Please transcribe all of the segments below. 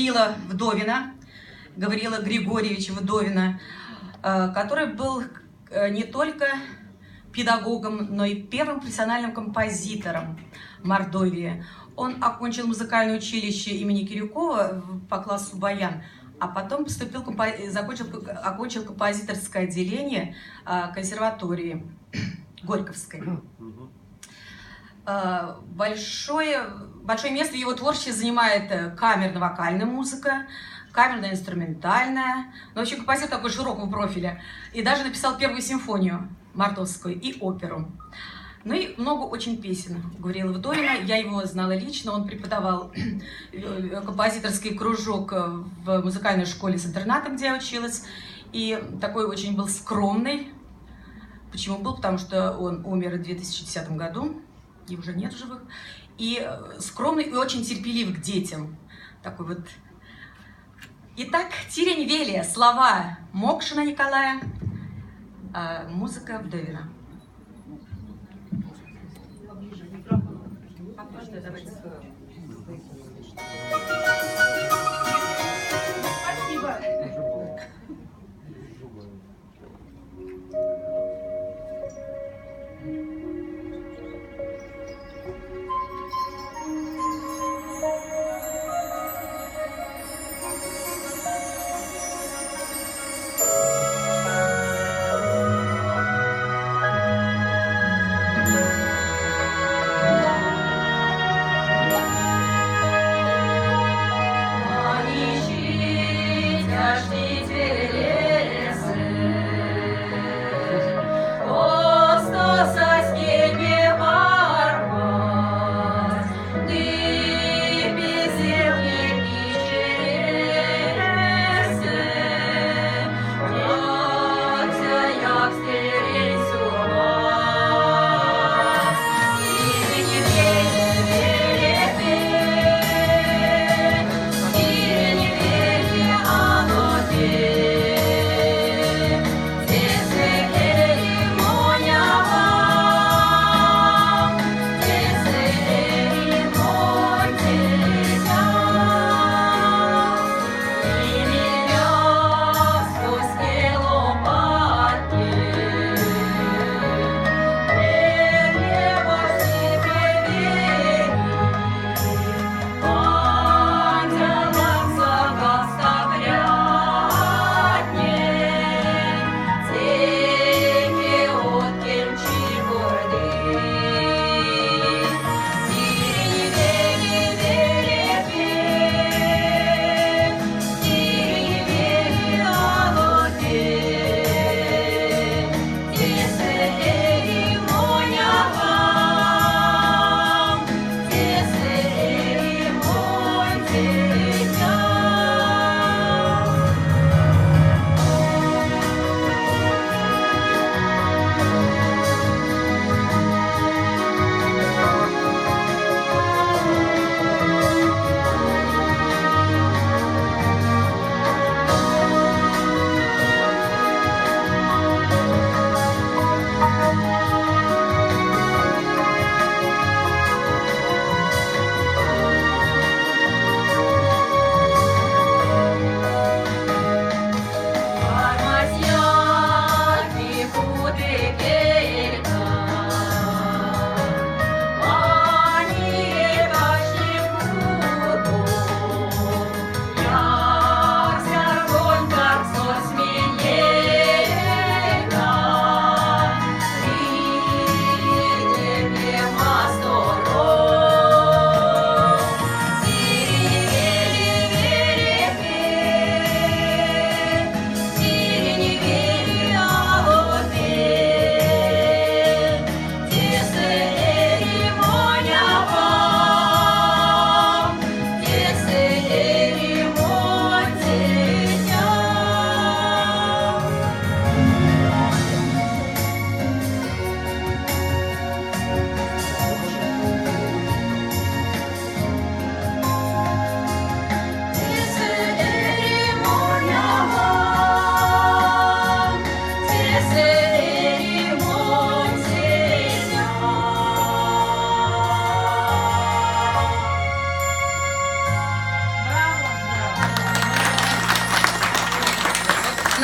Гаврила Вдовина, Гаврила Григорьевича Вдовина, который был не только педагогом, но и первым профессиональным композитором Мордовии. Он окончил музыкальное училище имени Кирюкова по классу баян, а потом окончил композиторское отделение консерватории Горьковской. Большое место в его творчестве занимает камерно-вокальная музыка, камерная инструментальная, но вообще композитор такой широкого профиля. И даже написал первую симфонию мордовскую и оперу. Ну и много очень песен Гаврила Вдовина. Я его знала лично, он преподавал композиторский кружок в музыкальной школе с интернатом, где я училась. И такой очень был скромный. Почему был? Потому что он умер в 2010 году, и уже нет в живых. И скромный и очень терпеливый к детям. Такой вот. Итак, Тирень Велия, слова Мокшина Николая, музыка Вдовина. Спасибо.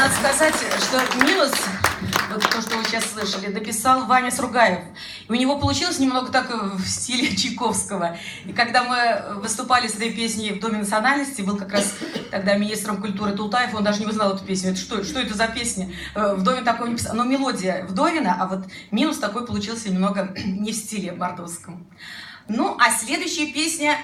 надо сказать, что минус, вот то, что вы сейчас слышали, дописал Ваня Сругаев. И у него получилось немного так в стиле Чайковского. И когда мы выступали с этой песней в Доме национальности, был как раз тогда министром культуры Тултаев, он даже не узнал эту песню. Это что это за песня? В Доме такого не писал. Но мелодия Вдовина, а вот минус такой получился немного не в стиле мордовском. Ну, а следующая песня